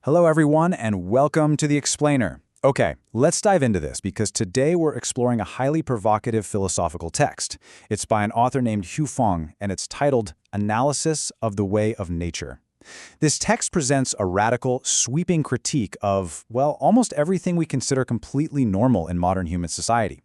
Hello everyone and welcome to The Explainer. Okay, let's dive into this because today we're exploring a highly provocative philosophical text. It's by an author named Hu Feng and it's titled Analysis of the Way of Nature. This text presents a radical, sweeping critique of, well, almost everything we consider completely normal in modern human society.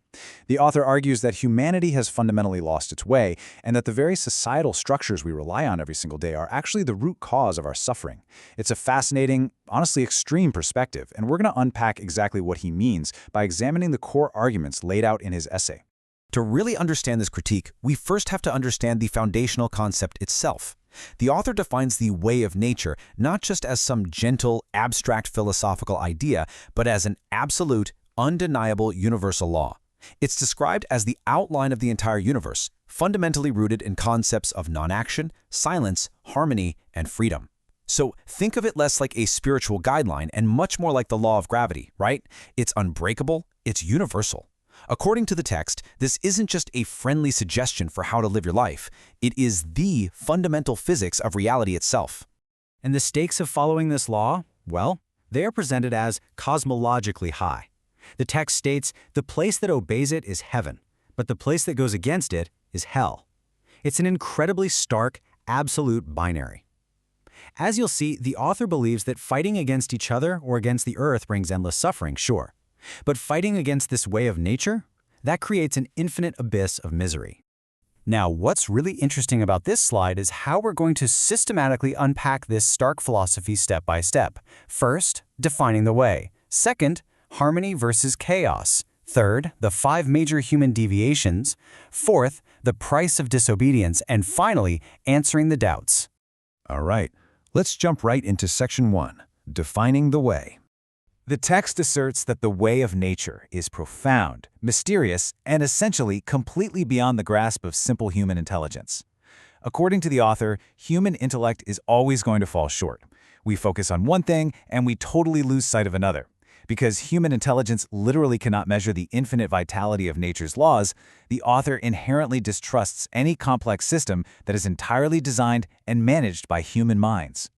The author argues that humanity has fundamentally lost its way, and that the very societal structures we rely on every single day are actually the root cause of our suffering. It's a fascinating, honestly extreme perspective, and we're going to unpack exactly what he means by examining the core arguments laid out in his essay. To really understand this critique, we first have to understand the foundational concept itself. The author defines the way of nature not just as some gentle, abstract philosophical idea, but as an absolute, undeniable universal law. It's described as the outline of the entire universe, fundamentally rooted in concepts of non-action, silence, harmony, and freedom. So think of it less like a spiritual guideline and much more like the law of gravity, right? It's unbreakable, it's universal. According to the text, this isn't just a friendly suggestion for how to live your life. It is the fundamental physics of reality itself. And the stakes of following this law? Well, they are presented as cosmologically high. The text states, the place that obeys it is heaven, but the place that goes against it is hell. It's an incredibly stark, absolute binary. As you'll see, the author believes that fighting against each other or against the earth brings endless suffering, sure. But fighting against this way of nature, that creates an infinite abyss of misery. Now, what's really interesting about this slide is how we're going to systematically unpack this stark philosophy step by step. First, defining the way. Second, harmony versus chaos. Third, the 5 major human deviations. Fourth, the price of disobedience. And finally, answering the doubts. All right, let's jump right into Section 1, Defining the Way. The text asserts that the way of nature is profound, mysterious, and essentially completely beyond the grasp of simple human intelligence. According to the author, human intellect is always going to fall short. We focus on one thing and we totally lose sight of another. Because human intelligence literally cannot measure the infinite vitality of nature's laws, the author inherently distrusts any complex system that is entirely designed and managed by human minds.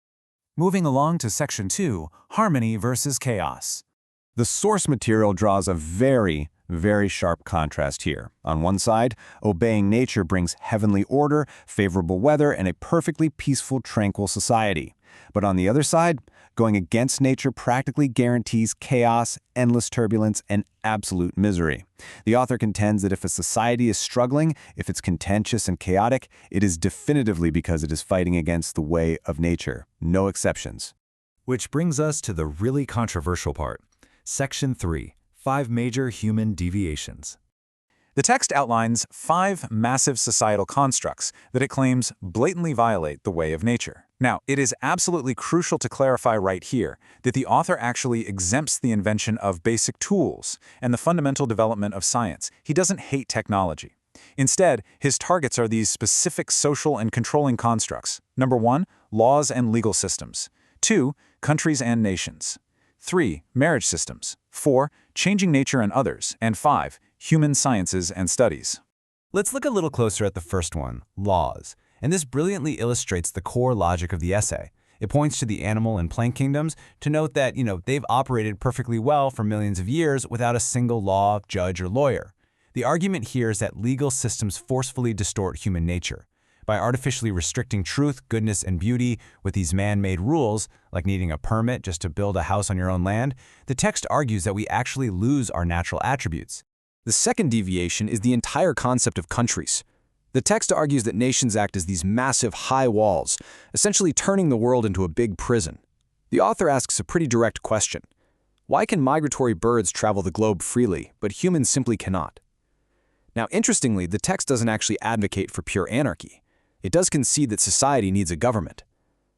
Moving along to Section 2, Harmony versus Chaos. The source material draws a very sharp contrast here. On one side, obeying nature brings heavenly order, favorable weather, and a perfectly peaceful, tranquil society. But on the other side, going against nature practically guarantees chaos, endless turbulence, and absolute misery. The author contends that if a society is struggling, if it's contentious and chaotic, it is definitively because it is fighting against the way of nature. No exceptions. Which brings us to the really controversial part. Section 3, 5 major human deviations. The text outlines 5 massive societal constructs that it claims blatantly violate the way of nature. Now, it is absolutely crucial to clarify right here that the author actually exempts the invention of basic tools and the fundamental development of science. He doesn't hate technology. Instead, his targets are these specific social and controlling constructs. Number 1, laws and legal systems. 2, countries and nations. 3, marriage systems. 4, changing nature and others. And 5, human sciences and studies. Let's look a little closer at the first one, laws. And this brilliantly illustrates the core logic of the essay. It points to the animal and plant kingdoms to note that, they've operated perfectly well for millions of years without a single law, judge, or lawyer. The argument here is that legal systems forcefully distort human nature. By artificially restricting truth, goodness, and beauty with these man-made rules, like needing a permit just to build a house on your own land, the text argues that we actually lose our natural attributes. The second deviation is the entire concept of countries. The text argues that nations act as these massive high walls, essentially turning the world into a big prison. The author asks a pretty direct question. Why can migratory birds travel the globe freely, but humans simply cannot? Now, interestingly, the text doesn't actually advocate for pure anarchy. It does concede that society needs a government.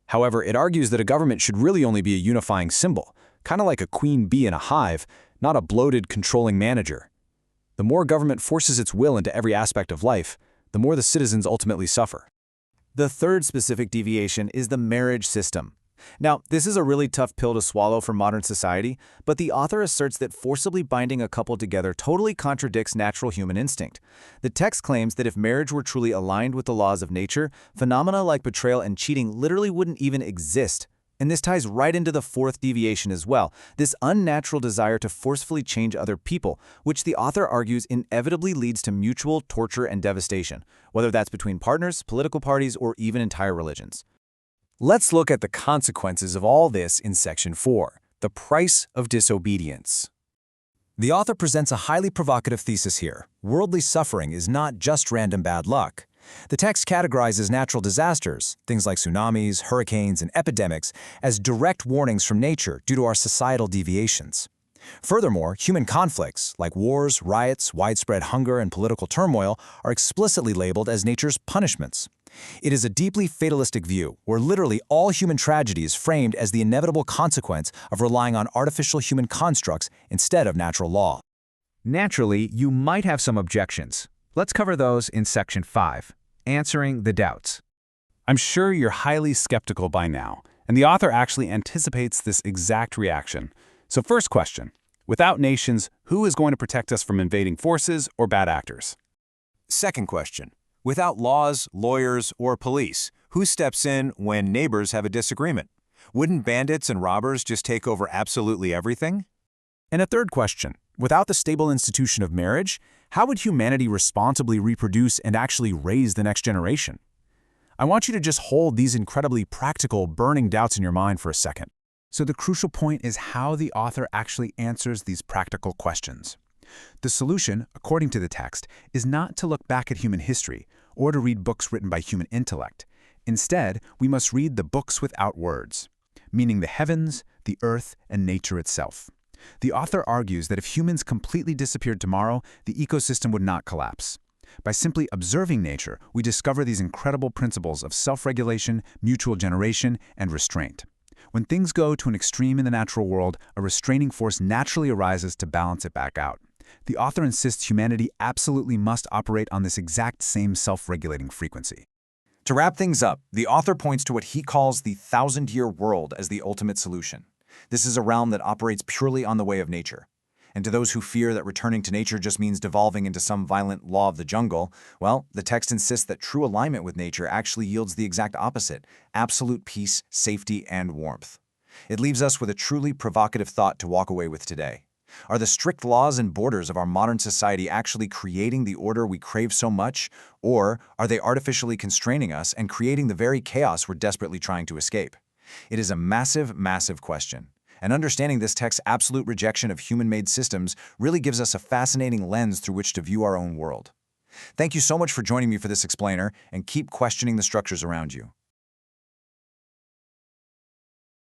However, it argues that a government should really only be a unifying symbol, kind of like a queen bee in a hive, not a bloated, controlling manager. The more government forces its will into every aspect of life, the more the citizens ultimately suffer. The third specific deviation is the marriage system. Now, this is a really tough pill to swallow for modern society, but the author asserts that forcibly binding a couple together totally contradicts natural human instinct. The text claims that if marriage were truly aligned with the laws of nature, phenomena like betrayal and cheating literally wouldn't even exist. And this ties right into the fourth deviation as well, this unnatural desire to forcefully change other people, which the author argues inevitably leads to mutual torture and devastation, whether that's between partners, political parties, or even entire religions. Let's look at the consequences of all this in Section 4, the price of disobedience. The author presents a highly provocative thesis here. Worldly suffering is not just random bad luck. The text categorizes natural disasters, things like tsunamis, hurricanes, and epidemics, as direct warnings from nature due to our societal deviations. Furthermore, human conflicts, like wars, riots, widespread hunger, and political turmoil, are explicitly labeled as nature's punishments. It is a deeply fatalistic view, where literally all human tragedy is framed as the inevitable consequence of relying on artificial human constructs instead of natural law. Naturally, you might have some objections. Let's cover those in Section 5, Answering the Doubts. I'm sure you're highly skeptical by now, and the author actually anticipates this exact reaction. So first question, without nations, who is going to protect us from invading forces or bad actors? Second question, without laws, lawyers, or police, who steps in when neighbors have a disagreement? Wouldn't bandits and robbers just take over absolutely everything? And a third question, without the stable institution of marriage, how would humanity responsibly reproduce and actually raise the next generation? I want you to just hold these incredibly practical, burning doubts in your mind for a second. So the crucial point is how the author actually answers these practical questions. The solution, according to the text, is not to look back at human history or to read books written by human intellect. Instead, we must read the books without words, meaning the heavens, the earth, and nature itself. The author argues that if humans completely disappeared tomorrow, the ecosystem would not collapse. By simply observing nature, we discover these incredible principles of self-regulation, mutual generation, and restraint. When things go to an extreme in the natural world, a restraining force naturally arises to balance it back out. The author insists humanity absolutely must operate on this exact same self-regulating frequency. To wrap things up, the author points to what he calls the thousand-year world as the ultimate solution. This is a realm that operates purely on the way of nature. And to those who fear that returning to nature just means devolving into some violent law of the jungle, well, the text insists that true alignment with nature actually yields the exact opposite: absolute peace, safety, and warmth. It leaves us with a truly provocative thought to walk away with today. Are the strict laws and borders of our modern society actually creating the order we crave so much, or are they artificially constraining us and creating the very chaos we're desperately trying to escape? It is a massive, massive question. And understanding this text's absolute rejection of human-made systems really gives us a fascinating lens through which to view our own world. Thank you so much for joining me for this explainer, and keep questioning the structures around you.